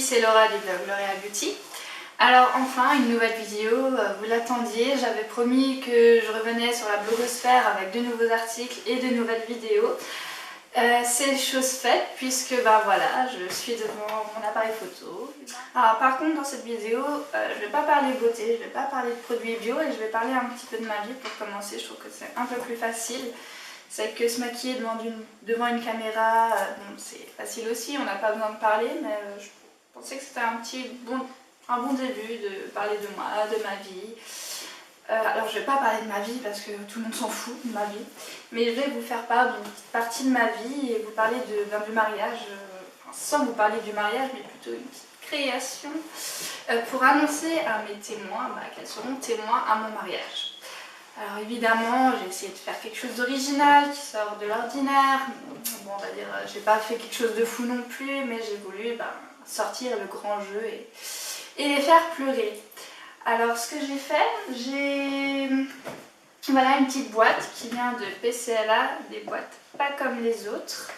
c'est Laura du blog L'Oréal Beauty. Alors enfin une nouvelle vidéo, vous l'attendiez, j'avais promis que je revenais sur la blogosphère avec de nouveaux articles et de nouvelles vidéos. C'est chose faite puisque voilà, je suis devant mon appareil photo. Alors par contre dans cette vidéo, je ne vais pas parler beauté, je ne vais pas parler de produits bio et je vais parler un petit peu de ma vie pour commencer. Je trouve que c'est un peu plus facile. C'est que se maquiller devant une caméra, bon, c'est facile aussi, on n'a pas besoin de parler, mais je pensais que c'était un bon début de parler de moi, de ma vie. Alors je vais pas parler de ma vie parce que tout le monde s'en fout de ma vie, mais je vais vous faire part d'une petite partie de ma vie et vous parler du mariage, sans vous parler du mariage, mais plutôt une petite création pour annoncer à mes témoins qu'elles seront témoins à mon mariage. Alors évidemment, j'ai essayé de faire quelque chose d'original, qui sort de l'ordinaire. Bon, on va dire, j'ai pas fait quelque chose de fou non plus, mais j'ai voulu sortir le grand jeu et les faire pleurer. Alors ce que j'ai fait, j'ai une petite boîte qui vient de PCLA, des boîtes pas comme les autres.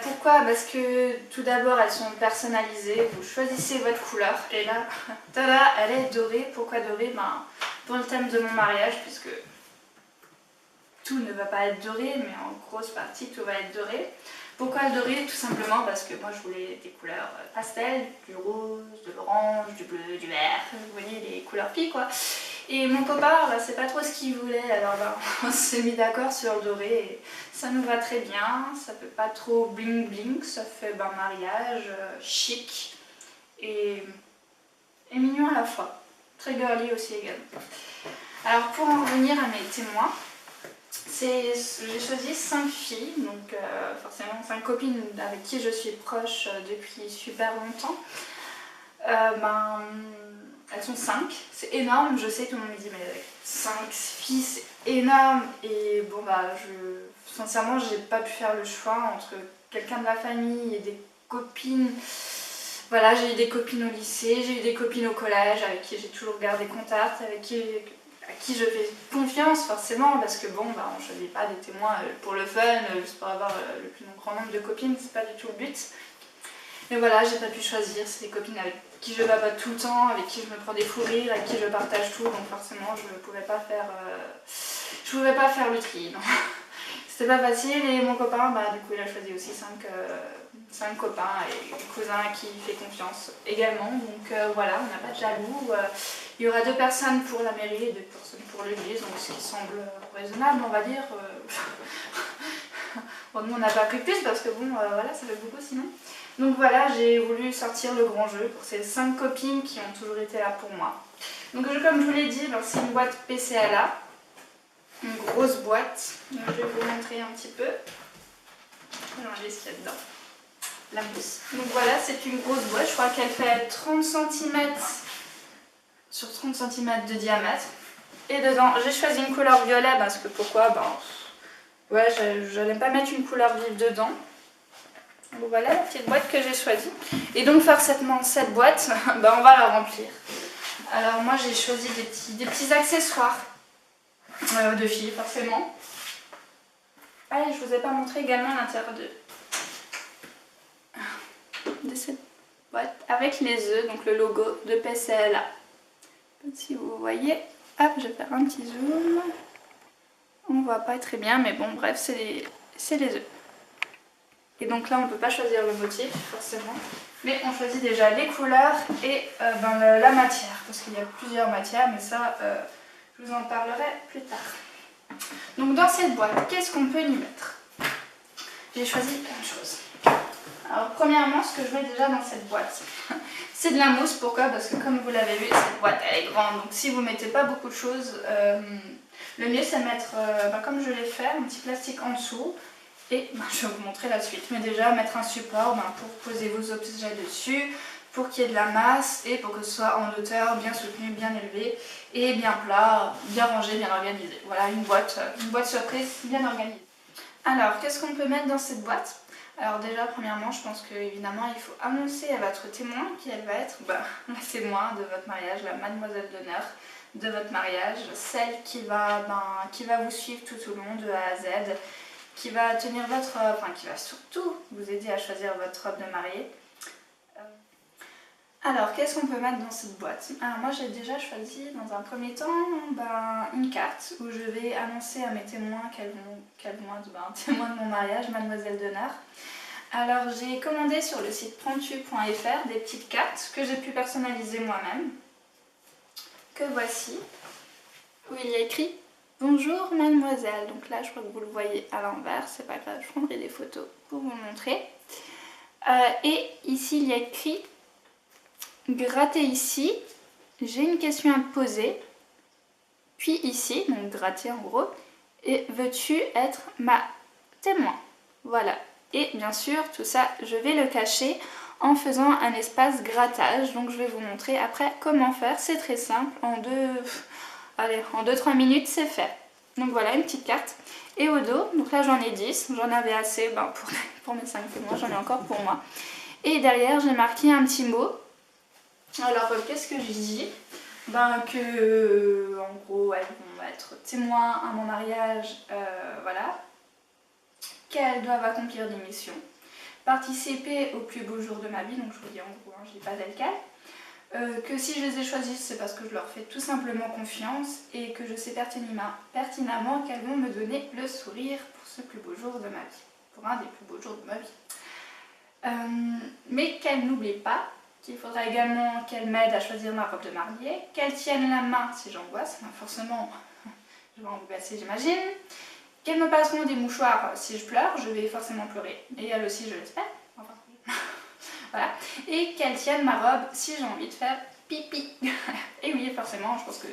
Pourquoi? Parce que tout d'abord elles sont personnalisées, vous choisissez votre couleur et là, tada, elle est dorée. Pourquoi dorée? Pour le thème de mon mariage, puisque tout ne va pas être doré, mais en grosse partie tout va être doré. Pourquoi le doré? Tout simplement parce que moi je voulais des couleurs pastel, du rose, de l'orange, du bleu, du vert, vous voyez les couleurs filles quoi. Et mon copain, c'est pas trop ce qu'il voulait, alors on s'est mis d'accord sur le doré et ça nous va très bien, ça fait pas trop bling bling, ça fait mariage chic et mignon à la fois, très girly aussi également. Alors pour en revenir à mes témoins, j'ai choisi 5 filles, donc forcément 5 copines avec qui je suis proche depuis super longtemps. Elles sont 5, c'est énorme, je sais, tout le monde me dit mais 5 filles c'est énorme et sincèrement j'ai pas pu faire le choix entre quelqu'un de la famille et des copines. Voilà, j'ai eu des copines au lycée, j'ai eu des copines au collège avec qui j'ai toujours gardé contact, à qui je fais confiance forcément parce que on ne choisit pas des témoins pour le fun, juste pour avoir le plus grand nombre de copines, c'est pas du tout le but. Mais voilà, j'ai pas pu choisir, c'est des copines avec qui je papote tout le temps, avec qui je me prends des fous rires, avec qui je partage tout, donc forcément je pouvais pas faire le tri, non. C'était pas facile et mon copain, du coup il a choisi aussi 5 copains et cousins à qui il fait confiance également, donc voilà, on n'a pas de jaloux. Il y aura 2 personnes pour la mairie et 2 personnes pour l'église, donc ce qui semble raisonnable on va dire. Bon, nous on n'a pas pris plus parce que voilà, ça fait beaucoup sinon. Donc voilà, j'ai voulu sortir le grand jeu pour ces 5 copines qui ont toujours été là pour moi. Donc comme je vous l'ai dit, c'est une boîte PCLA, une grosse boîte. Donc, je vais vous montrer un petit peu. Je vais enlever ce qu'il y a dedans. La mousse. Donc voilà, c'est une grosse boîte, je crois qu'elle fait 30 cm sur 30 cm de diamètre. Et dedans, j'ai choisi une couleur violet parce que pourquoi? J'allais pas mettre une couleur vive dedans. Donc voilà la petite boîte que j'ai choisie. Et donc forcément cette boîte, on va la remplir. Alors moi j'ai choisi des petits accessoires de filles forcément. Allez, je vous ai pas montré également l'intérieur de cette boîte avec les œufs, donc le logo de PCLA. Si vous voyez, hop, je vais faire un petit zoom. On voit pas très bien, mais bon bref, c'est les œufs. Et donc là on ne peut pas choisir le motif forcément, mais on choisit déjà les couleurs et la matière, parce qu'il y a plusieurs matières, mais ça je vous en parlerai plus tard. Donc dans cette boîte, qu'est-ce qu'on peut y mettre? J'ai choisi plein de choses. Alors premièrement, ce que je mets déjà dans cette boîte, c'est de la mousse. Pourquoi? Parce que comme vous l'avez vu, cette boîte elle est grande, donc si vous ne mettez pas beaucoup de choses, le mieux c'est de mettre, comme je l'ai fait, un petit plastique en dessous. Et je vais vous montrer la suite, mais déjà mettre un support pour poser vos objets dessus, pour qu'il y ait de la masse et pour que ce soit en hauteur, bien soutenu, bien élevé et bien plat, bien rangé, bien organisé. Voilà une boîte surprise bien organisée. Alors qu'est-ce qu'on peut mettre dans cette boîte? Alors déjà premièrement je pense que évidemment il faut annoncer à votre témoin qui elle va être la témoin de votre mariage, la mademoiselle d'honneur de votre mariage, celle qui va vous suivre tout au long de A à Z, qui va qui va surtout vous aider à choisir votre robe de mariée. Alors, qu'est-ce qu'on peut mettre dans cette boîte? Alors moi j'ai déjà choisi dans un premier temps une carte où je vais annoncer à mes témoins qu'elles vont être témoins de mon mariage, mademoiselle d'honneur. Alors j'ai commandé sur le site prentu.fr des petites cartes que j'ai pu personnaliser moi-même, que voici, où il y a écrit « Bonjour mademoiselle ». Donc là je crois que vous le voyez à l'envers, c'est pas grave, je prendrai des photos pour vous le montrer. Et ici il y a écrit « Grattez ici, j'ai une question à te poser ». Puis ici, donc gratter en gros, et veux-tu être ma témoin? Voilà. Et bien sûr, tout ça, je vais le cacher en faisant un espace grattage. Donc je vais vous montrer après comment faire. C'est très simple, en 2-3 minutes, c'est fait. Donc voilà, une petite carte. Et au dos, donc là j'en ai 10, j'en avais assez pour mes 5 témoins, j'en ai encore pour moi. Et derrière, j'ai marqué un petit mot. Alors, qu'est-ce que je dis? Que, en gros, elles vont être témoins à mon mariage, voilà. Qu'elles doivent accomplir des missions, participer au plus beau jour de ma vie, donc je vous dis en gros, je dis pas tel quel, que si je les ai choisies, c'est parce que je leur fais tout simplement confiance et que je sais pertinemment qu'elles vont me donner le sourire pour ce plus beau jour de ma vie, pour un des plus beaux jours de ma vie. Mais qu'elles n'oublient pas qu'il faudra également qu'elles m'aident à choisir ma robe de mariée, qu'elles tiennent la main si j'angoisse, forcément je vais angoisser j'imagine, qu'elles me passeront des mouchoirs si je pleure, je vais forcément pleurer, et elles aussi je l'espère, enfin voilà, et qu'elles tiennent ma robe si j'ai envie de faire pipi. Et oui forcément, je pense que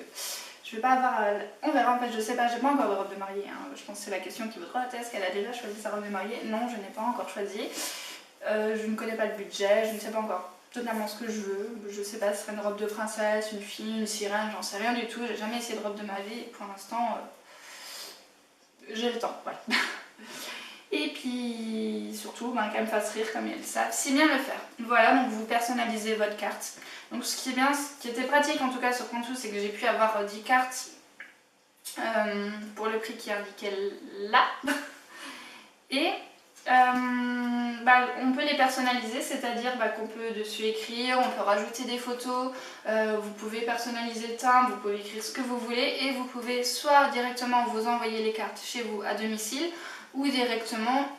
je vais pas avoir, on verra en fait, je sais pas, j'ai pas encore de robe de mariée, hein. Je pense que c'est la question qui vaudra la thèse, qu'elle a déjà choisi sa robe de mariée, non je n'ai pas encore choisi, je ne connais pas le budget, je ne sais pas encore totalement ce que je veux, je sais pas si ce serait une robe de princesse, une fille, une sirène, j'en sais rien du tout, j'ai jamais essayé de robe de ma vie, pour l'instant j'ai le temps, voilà. Et puis surtout qu'elles me fassent rire comme elles savent si bien le faire. Voilà, donc vous personnalisez votre carte. Donc ce qui est bien, ce qui était pratique en tout cas sur Prentu, c'est que j'ai pu avoir 10 cartes pour le prix qui est indiqué là. Et on peut les personnaliser, c'est-à-dire qu'on peut dessus écrire, on peut rajouter des photos, vous pouvez personnaliser le timbre, vous pouvez écrire ce que vous voulez et vous pouvez soit directement vous envoyer les cartes chez vous à domicile ou directement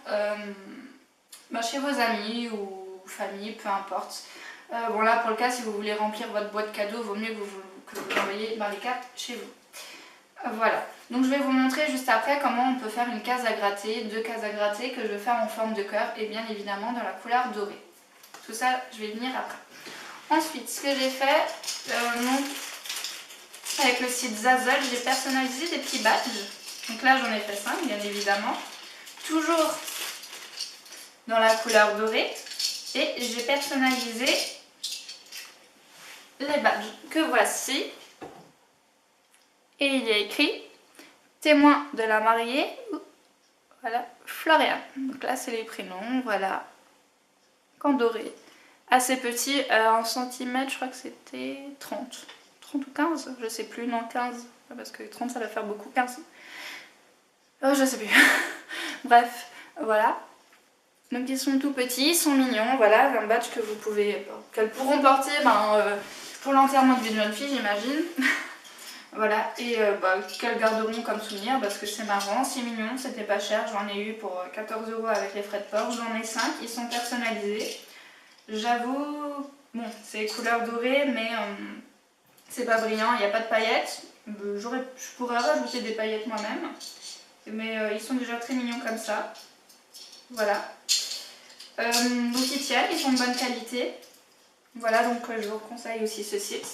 chez vos amis ou famille, peu importe. Bon là pour le cas, si vous voulez remplir votre boîte cadeau, vaut mieux que vous envoyiez les cartes chez vous. Voilà, donc je vais vous montrer juste après comment on peut faire une case à gratter, 2 cases à gratter que je vais faire en forme de cœur et bien évidemment dans la couleur dorée. Tout ça, je vais venir après. Ensuite, ce que j'ai fait, avec le site Zazzle, j'ai personnalisé des petits badges. Donc là, j'en ai fait 5, bien évidemment. Toujours dans la couleur dorée. Et j'ai personnalisé les badges que voici. Et il y a écrit témoin de la mariée, voilà, Florian. Donc là c'est les prénoms, voilà, en doré. Assez petit, en centimètres, je crois que c'était 30 ou 15, je sais plus, non 15, parce que 30 ça va faire beaucoup, 15. Je sais plus. Bref, voilà. Donc ils sont tout petits, ils sont mignons, voilà, un badge que vous pouvez, qu'elles pourront porter pour l'enterrement d'une jeune fille j'imagine. Voilà, et qu'elles garderont comme souvenir parce que c'est marrant, c'est mignon, c'était pas cher, j'en ai eu pour 14 € avec les frais de port, j'en ai 5, ils sont personnalisés. J'avoue, bon, c'est couleur dorée, mais c'est pas brillant, il n'y a pas de paillettes. Je pourrais rajouter des paillettes moi-même, mais ils sont déjà très mignons comme ça. Voilà. Donc ils tiennent, ils sont de bonne qualité. Voilà, donc je vous conseille aussi ce site,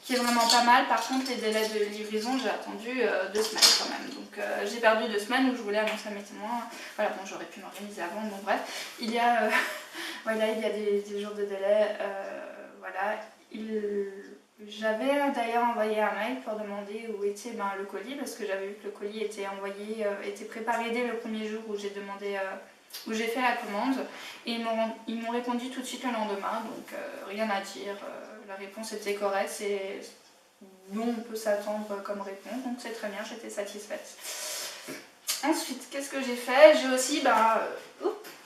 qui est vraiment pas mal. Par contre, les délais de livraison, j'ai attendu 2 semaines quand même. Donc j'ai perdu 2 semaines où je voulais annoncer à mes témoins. Voilà, bon, j'aurais pu m'organiser avant, bon bref. Il y a, voilà, il y a des jours de délai. Voilà. J'avais d'ailleurs envoyé un mail pour demander où était le colis, parce que j'avais vu que le colis était envoyé, était préparé dès le premier jour où j'ai demandé, où j'ai fait la commande. Et ils m'ont répondu tout de suite le lendemain, donc rien à dire. La réponse était correcte, c'est bon, on peut s'attendre comme réponse, donc c'est très bien, j'étais satisfaite. Ensuite, qu'est-ce que j'ai fait? J'ai aussi,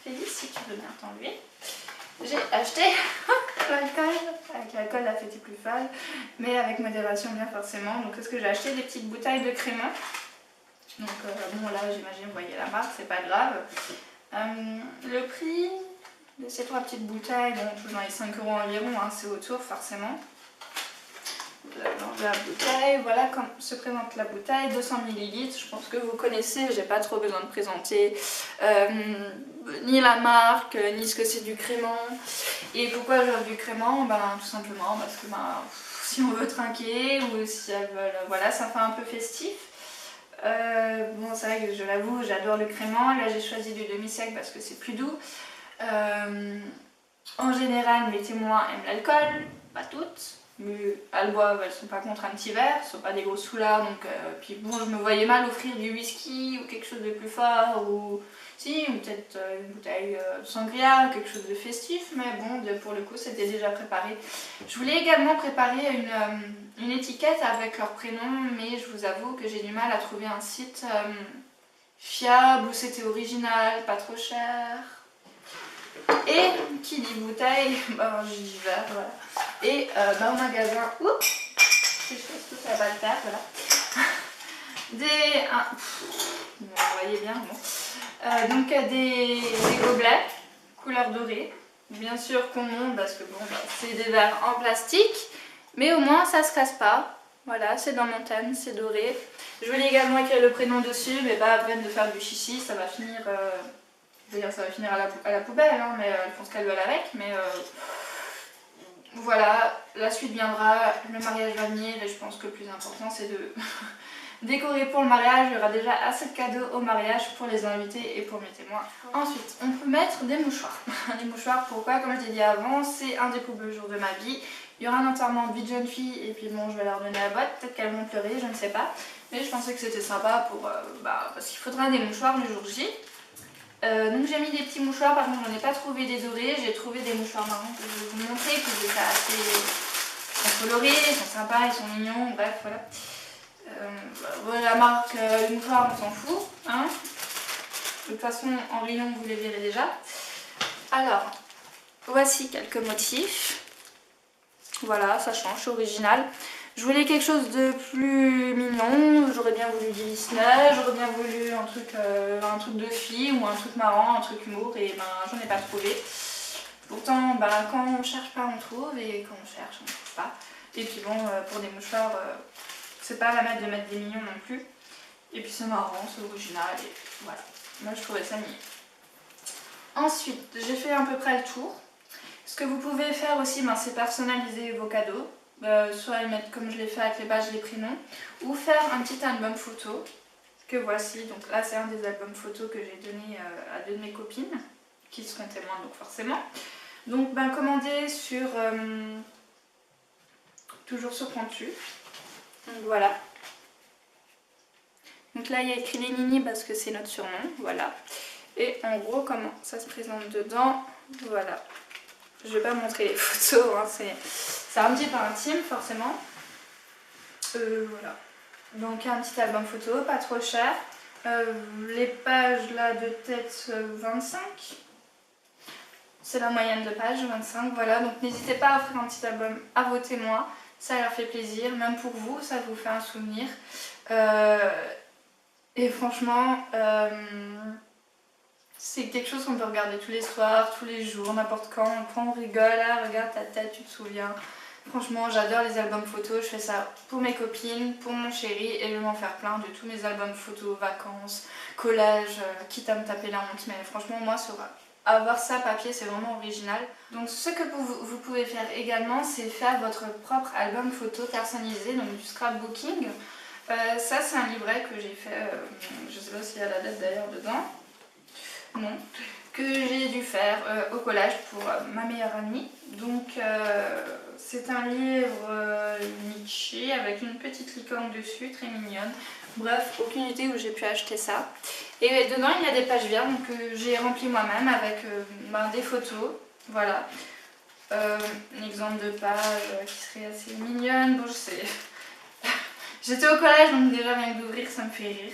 Félix, si tu veux bien t'enlever, j'ai acheté l'alcool. Avec l'alcool, la fête est plus folle, mais avec modération bien forcément. Donc qu'est-ce que j'ai acheté? Des petites bouteilles de crémant. Donc bon là j'imagine vous voyez la marque, c'est pas grave. Le prix de ces 3 petites bouteilles, bon toujours dans les 5 € environ, hein, c'est autour forcément. La bouteille, voilà comme se présente la bouteille, 200 ml, je pense que vous connaissez, j'ai pas trop besoin de présenter ni la marque, ni ce que c'est du crémant. Et pourquoi j'offre du crémant? Ben, tout simplement parce que ben, si on veut trinquer ou si elles veulent, voilà, ça fait un peu festif. Bon c'est vrai que je l'avoue, j'adore le crémant, là j'ai choisi du demi-sec parce que c'est plus doux. En général mes témoins aiment l'alcool, pas toutes. Mais elles boivent, elles sont pas contre un petit verre, ce sont pas des gros soulards, donc puis bon je me voyais mal offrir du whisky ou quelque chose de plus fort, ou si, ou peut-être une bouteille de sangria, quelque chose de festif, mais bon pour le coup c'était déjà préparé. Je voulais également préparer une étiquette avec leur prénom, mais je vous avoue que j'ai du mal à trouver un site fiable où c'était original, pas trop cher. Et qui dit bouteille, ben, je dis verre, voilà. Et ben, au magasin, oups, si je fais tout ça va le faire, voilà. Vous voyez bien, bon. Donc des gobelets, couleur dorée. Bien sûr qu'on monte parce que bon, ben, c'est des verres en plastique, mais au moins ça se casse pas. Voilà, c'est dans mon thème, c'est doré. Je voulais également écrire le prénom dessus, mais pas à peine de faire du chichi, ça va finir... D'ailleurs ça va finir à la poubelle, hein, mais je pense qu'elle veut avec, mais voilà, la suite viendra, le mariage va venir et je pense que le plus important c'est de décorer pour le mariage. Il y aura déjà assez de cadeaux au mariage pour les invités et pour mes témoins. Ensuite, on peut mettre des mouchoirs. Des mouchoirs, pourquoi? Comme je l'ai dit avant, c'est un des plus beaux jours de ma vie. Il y aura un enterrement de vie de jeune fille et puis bon, je vais leur donner la boîte, peut-être qu'elles vont pleurer, je ne sais pas. Mais je pensais que c'était sympa pour, parce qu'il faudra des mouchoirs le jour J. Donc j'ai mis des petits mouchoirs, par contre j'en ai pas trouvé des dorés, j'ai trouvé des mouchoirs marrons que je vais vous montrer, que j'ai fait assez... Ils sont colorés, ils sont sympas, ils sont mignons, bref voilà. La marque du mouchoir on s'en fout, hein. De toute façon en rayon vous les verrez déjà. Alors, voici quelques motifs. Voilà, ça change, c'est original. Je voulais quelque chose de plus mignon, j'aurais bien voulu du Disney, j'aurais bien voulu un truc de fille ou un truc marrant, un truc humour, et ben j'en ai pas trouvé. Pourtant, ben, quand on cherche pas on trouve, et quand on cherche on trouve pas. Et puis bon, pour des mouchoirs, c'est pas la mode de mettre des mignons non plus. Et puis c'est marrant, c'est original, et voilà. Moi je trouvais ça mignon. Ensuite, j'ai fait à peu près le tour. Ce que vous pouvez faire aussi, ben, c'est personnaliser vos cadeaux. Soit les mettre comme je l'ai fait avec les badges, les prénoms, ou faire un petit album photo que voici. Donc là c'est un des albums photos que j'ai donné à 2 de mes copines qui seront témoins donc forcément. Donc ben, commandez sur toujours sur Pentu. Donc voilà. Donc là il y a écrit les Nini parce que c'est notre surnom, voilà. Et en gros comment ça se présente dedans, voilà. Je vais pas montrer les photos, hein, c'est un petit peu intime forcément. Voilà. Donc un petit album photo, pas trop cher. Les pages là de tête 25. C'est la moyenne de pages, 25, voilà. Donc n'hésitez pas à offrir un petit album à vos témoins. Ça leur fait plaisir, même pour vous, ça vous fait un souvenir. Et franchement... c'est quelque chose qu'on peut regarder tous les soirs, tous les jours, n'importe quand. On prend, on rigole, ah, regarde ta tête, tu te souviens. Franchement, j'adore les albums photos. Je fais ça pour mes copines, pour mon chéri, et je vais m'en faire plein de tous mes albums photos, vacances, collège, quitte à me taper la honte. Mais franchement, moi, avoir ça papier, c'est vraiment original. Donc ce que vous pouvez faire également, c'est faire votre propre album photo personnalisé, donc du scrapbooking. Ça, c'est un livret que j'ai fait, je sais pas s'il y a la date d'ailleurs dedans. Non, que j'ai dû faire au collège pour ma meilleure amie. Donc c'est un livre Nietzsche avec une petite licorne dessus, très mignonne. Bref, aucune idée où j'ai pu acheter ça. Et dedans il y a des pages vierges que j'ai remplies moi-même avec des photos. Voilà. Un exemple de page qui serait assez mignonne. Bon, je sais. J'étais au collège donc déjà rien que d'ouvrir ça me fait rire.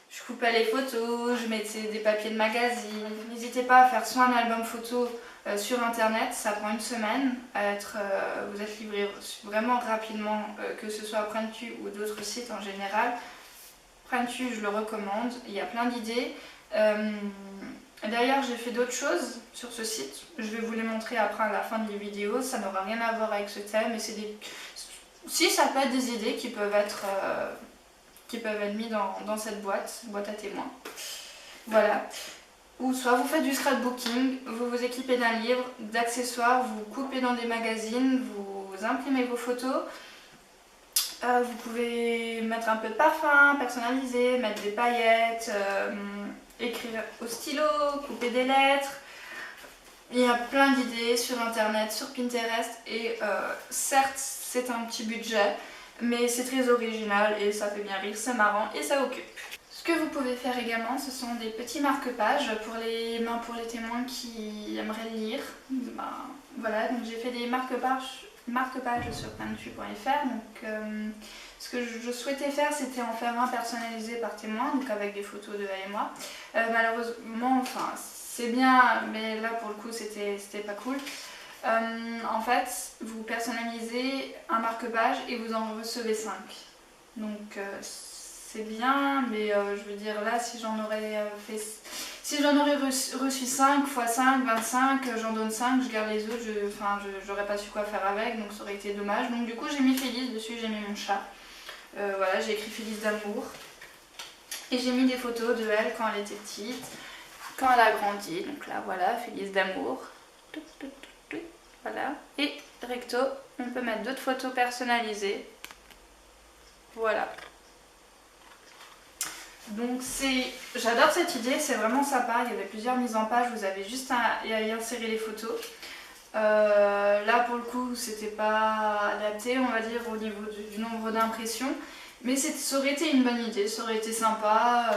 Je je coupais les photos, je mettais des papiers de magazine. N'hésitez pas à faire soit un album photo sur internet, ça prend une semaine à être, vous êtes livré vraiment rapidement, que ce soit Printu ou d'autres sites en général. Printu, je le recommande, il y a plein d'idées. D'ailleurs, j'ai fait d'autres choses sur ce site, je vais vous les montrer après à la fin de la vidéo, ça n'aura rien à voir avec ce thème, mais c'est des... Si, ça peut être des idées qui peuvent être mises dans cette boîte à témoins. Voilà. Ou soit vous faites du scrapbooking, vous vous équipez d'un livre, d'accessoires, vous coupez dans des magazines, vous imprimez vos photos. Vous pouvez mettre un peu de parfum, personnaliser, mettre des paillettes, écrire au stylo, couper des lettres. Il y a plein d'idées sur internet, sur Pinterest et certes c'est un petit budget, mais c'est très original et ça fait bien rire, c'est marrant et ça occupe. Ce que vous pouvez faire également, ce sont des petits marque-pages pour les témoins qui aimeraient lire. Ben, voilà, donc j'ai fait des marque-pages sur printu.fr. Donc ce que je souhaitais faire, c'était en faire un personnalisé par témoin, donc avec des photos de elle et moi. Malheureusement, enfin c'est bien, mais là pour le coup c'était pas cool. En fait, vous personnalisez un marque-page et vous en recevez 5. Donc c'est bien, mais je veux dire là, si j'en aurais reçu 5 x 5, 25, j'en donne 5, je garde les autres, j'aurais pas su quoi faire avec, donc ça aurait été dommage. Donc du coup j'ai mis Félix dessus, j'ai mis mon chat. Voilà, j'ai écrit Félix d'amour. Et j'ai mis des photos de elle quand elle était petite, quand elle a grandi. Donc là voilà, Félix d'amour. Voilà. Et recto, on peut mettre d'autres photos personnalisées. Voilà. Donc j'adore cette idée, c'est vraiment sympa. Il y avait plusieurs mises en page, vous avez juste à y insérer les photos. Là pour le coup, c'était pas adapté, on va dire, au niveau du nombre d'impressions. Mais ça aurait été une bonne idée, ça aurait été sympa.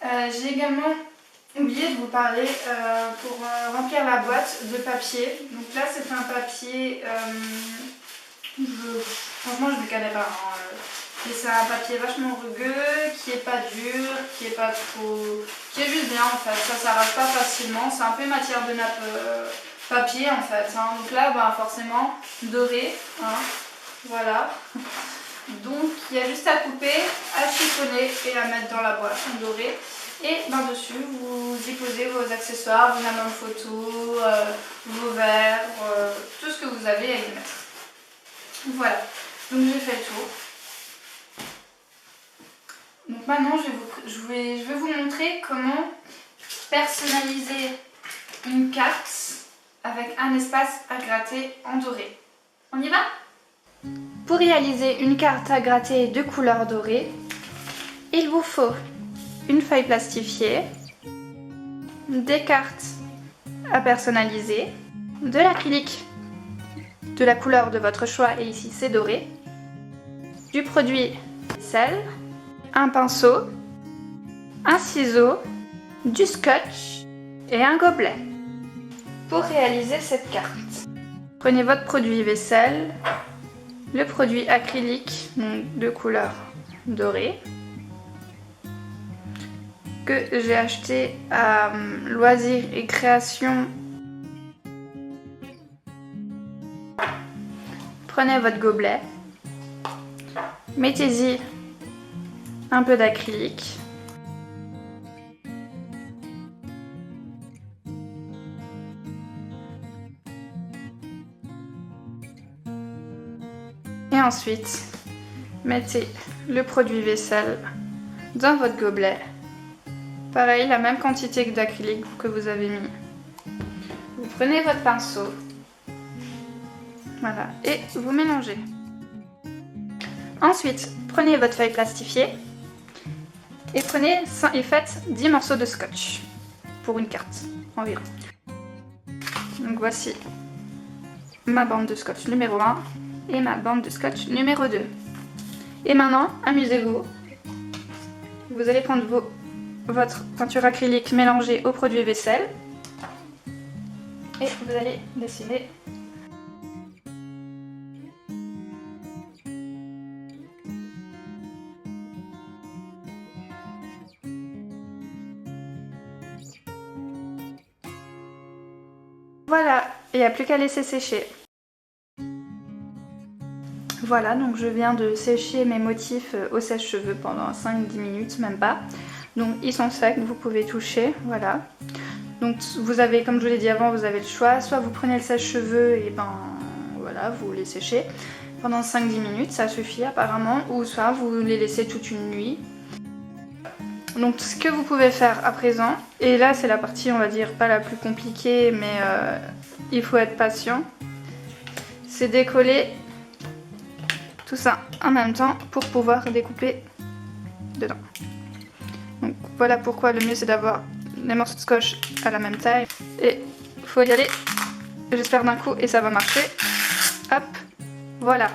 J'ai également oublié de vous parler pour remplir la boîte de papier. Donc là c'est un papier, franchement je ne le connais pas, hein, mais c'est un papier vachement rugueux, qui est pas dur, qui est pas trop, qui est juste bien en fait, ça s'arrache pas facilement, c'est un peu matière de nappe papier en fait, hein. Donc là bah, forcément doré, hein, voilà. Donc il y a juste à couper, à chiffonner et à mettre dans la boîte en doré. Et dessus vous y posez vos accessoires, vos albums photos, vos verres, tout ce que vous avez à y mettre. Voilà, donc j'ai fait le tour. Donc maintenant je vais vous montrer comment personnaliser une carte avec un espace à gratter en doré. On y va ? Pour réaliser une carte à gratter de couleur dorée, il vous faut une feuille plastifiée, des cartes à personnaliser, de l'acrylique de la couleur de votre choix, et ici c'est doré, du produit sel, un pinceau, un ciseau, du scotch et un gobelet. Pour réaliser cette carte, prenez votre produit vaisselle, le produit acrylique de couleur dorée, que j'ai acheté à Loisirs et Création. Prenez votre gobelet, mettez-y un peu d'acrylique, et ensuite mettez le produit vaisselle dans votre gobelet. Pareil, la même quantité d'acrylique que vous avez mis. Vous prenez votre pinceau, voilà, et vous mélangez. Ensuite, prenez votre feuille plastifiée et faites 10 morceaux de scotch pour une carte environ. Donc voici ma bande de scotch numéro 1 et ma bande de scotch numéro 2. Et maintenant, amusez-vous. Vous allez prendre votre peinture acrylique mélangée au produit vaisselle et vous allez dessiner Voilà, il n'y a plus qu'à laisser sécher. Voilà, donc je viens de sécher mes motifs au sèche-cheveux pendant 5-10 minutes, même pas. Donc ils sont secs, vous pouvez toucher, voilà. Donc vous avez, comme je vous l'ai dit avant, vous avez le choix. Soit vous prenez le sèche-cheveux et ben voilà, vous les séchez pendant 5-10 minutes, ça suffit apparemment. Ou soit vous les laissez toute une nuit. Donc ce que vous pouvez faire à présent, et là c'est la partie on va dire pas la plus compliquée, mais il faut être patient, c'est décoller tout ça en même temps pour pouvoir découper dedans. Donc voilà pourquoi le mieux c'est d'avoir les morceaux de scotch à la même taille. Et il faut y aller, j'espère d'un coup, et ça va marcher. Hop, voilà.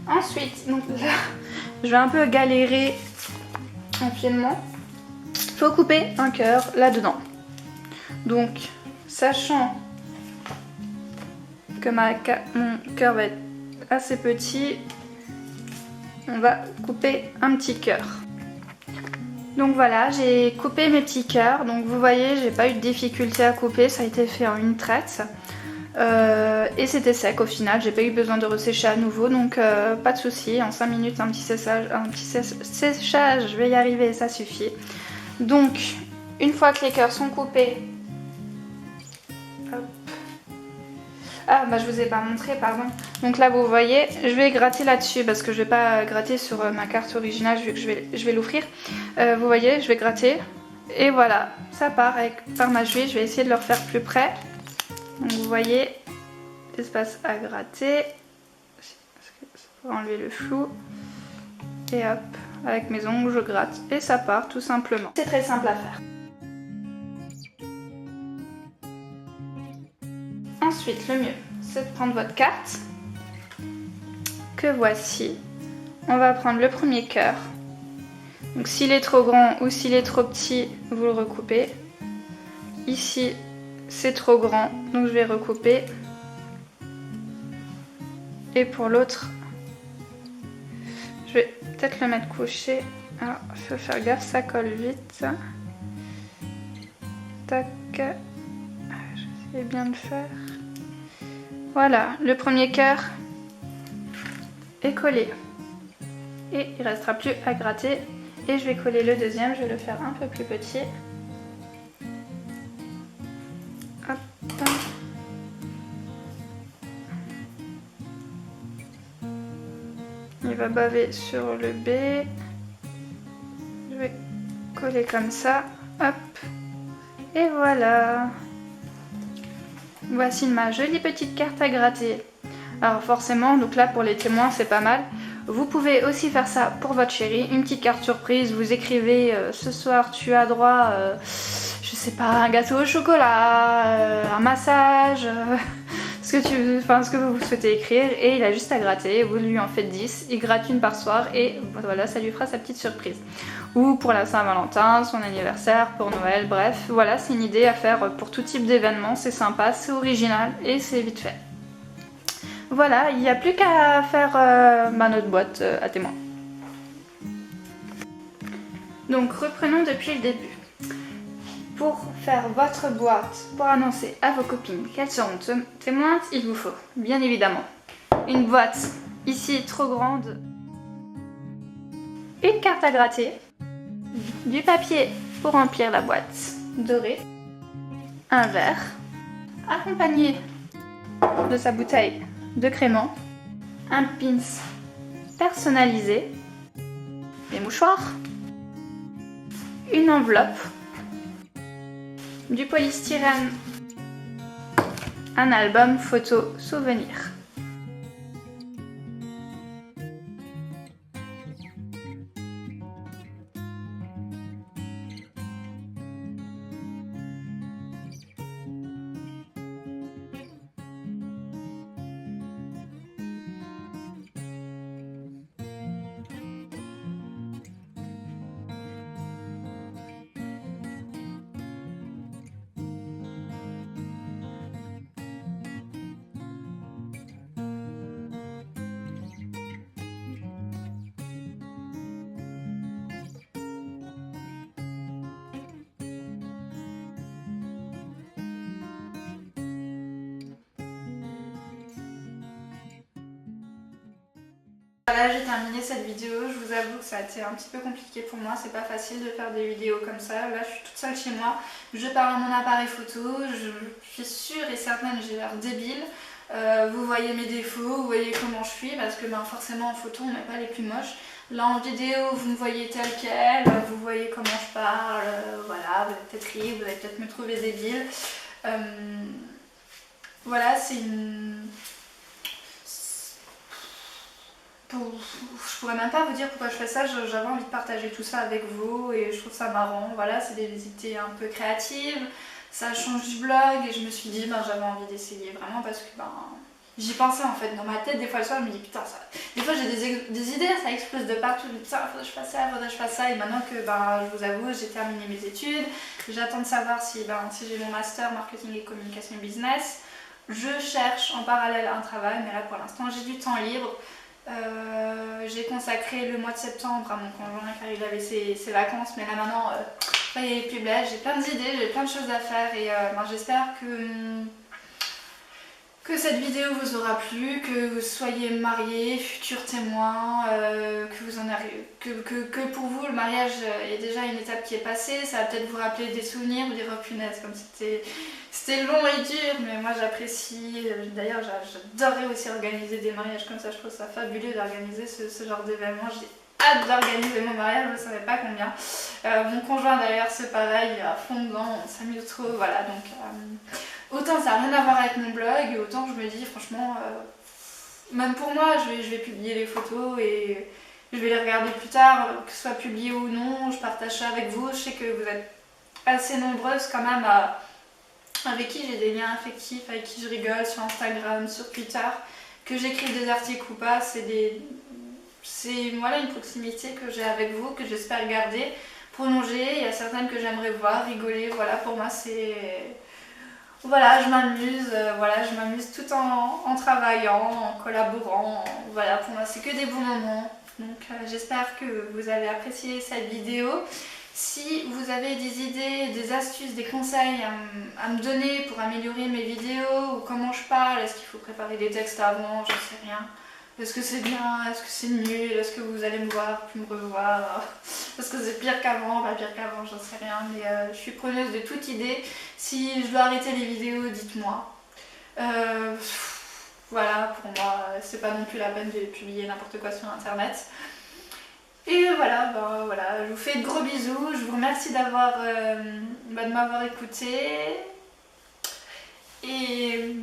Ensuite, donc là, je vais un peu galérer en filmant. Il faut couper un cœur là-dedans. Donc, sachant que mon cœur va être assez petit, on va couper un petit cœur. Donc voilà, j'ai coupé mes petits cœurs. Donc vous voyez, j'ai pas eu de difficulté à couper, ça a été fait en une traite. Et c'était sec au final, j'ai pas eu besoin de ressécher à nouveau, donc pas de souci. En 5 minutes, un petit séchage, je vais y arriver, ça suffit. Donc, une fois que les cœurs sont coupés, hop. Ah bah je vous ai pas montré, pardon. Donc là vous voyez, je vais gratter là-dessus parce que je vais pas gratter sur ma carte originale vu que je vais l'ouvrir. Vous voyez, je vais gratter et voilà, ça part par ma juillet. Je vais essayer de le refaire plus près. Donc vous voyez, l'espace à gratter. Pour enlever le flou. Et hop, avec mes ongles je gratte et ça part tout simplement. C'est très simple à faire. Ensuite, le mieux, c'est de prendre votre carte, que voici. On va prendre le premier cœur. Donc s'il est trop grand ou s'il est trop petit, vous le recoupez. Ici, c'est trop grand, donc je vais recouper. Et pour l'autre, je vais peut-être le mettre couché. Alors, il faut faire gaffe, ça colle vite. Tac. J'essaie bien de le faire. Voilà, le premier cœur est collé. Et il ne restera plus à gratter. Et je vais coller le deuxième, je vais le faire un peu plus petit. Hop. Il va baver sur le B. Je vais coller comme ça. Hop. Et voilà. Voici ma jolie petite carte à gratter. Alors forcément, donc là pour les témoins c'est pas mal. Vous pouvez aussi faire ça pour votre chérie, une petite carte surprise. Vous écrivez ce soir tu as droit, je sais pas, un gâteau au chocolat, un massage, ce que vous souhaitez écrire, et il a juste à gratter. Vous lui en faites 10, il gratte une par soir et voilà, ça lui fera sa petite surprise. Ou pour la Saint-Valentin, son anniversaire, pour Noël, bref, voilà, c'est une idée à faire pour tout type d'événement. C'est sympa, c'est original et c'est vite fait. Voilà, il n'y a plus qu'à faire notre boîte à témoins. Donc reprenons depuis le début. Pour faire votre boîte, pour annoncer à vos copines qu'elles seront témoins, il vous faut, bien évidemment, une boîte ici trop grande, une carte à gratter, du papier pour remplir la boîte dorée, un verre, accompagné de sa bouteille de crément, un pins personnalisé, des mouchoirs, une enveloppe, du polystyrène, un album photo souvenir. Voilà, j'ai terminé cette vidéo. Je vous avoue que ça a été un petit peu compliqué pour moi. C'est pas facile de faire des vidéos comme ça. Là, je suis toute seule chez moi. Je parle à mon appareil photo. Je suis sûre et certaine que j'ai l'air débile. Vous voyez mes défauts, vous voyez comment je suis, parce que forcément en photo on n'est pas les plus moches. Là en vidéo vous me voyez tel quel, vous voyez comment je parle, voilà, vous allez peut-être rire, vous allez peut-être me trouver débile. Voilà, c'est une... Je pourrais même pas vous dire pourquoi je fais ça, j'avais envie de partager tout ça avec vous et je trouve ça marrant. Voilà, c'est des idées un peu créatives, ça change du blog et je me suis dit j'avais envie d'essayer vraiment parce que j'y pensais en fait dans ma tête. Des fois le soir je me dis putain, ça... des fois j'ai des idées, ça explose de partout, je me dis putain faudrait que je fasse ça, faudrait que je fasse ça. Et maintenant que je vous avoue j'ai terminé mes études, j'attends de savoir si j'ai mon master marketing et communication business. Je cherche en parallèle un travail, mais là pour l'instant j'ai du temps libre. J'ai consacré le mois de septembre à mon conjoint car il avait ses vacances, mais là maintenant il est plus bled. J'ai plein d'idées, j'ai plein de choses à faire et j'espère que cette vidéo vous aura plu, que vous soyez mariés, futurs témoins, que vous en arrivez, que pour vous le mariage est déjà une étape qui est passée. Ça va peut-être vous rappeler des souvenirs, vous dire oh punaise comme c'était long et dur, mais moi j'apprécie. D'ailleurs j'adorerais aussi organiser des mariages comme ça, je trouve ça fabuleux d'organiser ce genre d'événement. J'ai hâte d'organiser mon mariage, je ne savais pas combien. Mon conjoint d'ailleurs c'est pareil, il est à fond dedans, on s'amuse trop, voilà donc... Autant ça n'a rien à voir avec mon blog, et autant je me dis franchement, même pour moi je vais publier les photos et je vais les regarder plus tard, que ce soit publié ou non, je partage ça avec vous. Je sais que vous êtes assez nombreuses quand même avec qui j'ai des liens affectifs, avec qui je rigole sur Instagram, sur Twitter, que j'écrive des articles ou pas, c'est voilà, une proximité que j'ai avec vous, que j'espère garder, prolonger. Il y a certaines que j'aimerais voir, rigoler, voilà, pour moi c'est... Voilà, je m'amuse tout en travaillant, en collaborant, voilà, pour moi c'est que des bons moments. Donc j'espère que vous avez apprécié cette vidéo. Si vous avez des idées, des astuces, des conseils à me donner pour améliorer mes vidéos, ou comment je parle, est-ce qu'il faut préparer des textes avant, j'en sais rien. Est-ce que c'est bien, est-ce que c'est nul, est-ce que vous allez me voir, puis me revoir, est-ce que c'est pire qu'avant, pas pire qu'avant, j'en sais rien, mais je suis preneuse de toute idée. Si je dois arrêter les vidéos, dites-moi. Voilà, pour moi, c'est pas non plus la peine de publier n'importe quoi sur internet. Et voilà, voilà, je vous fais de gros bisous, je vous remercie de m'avoir écouté. Et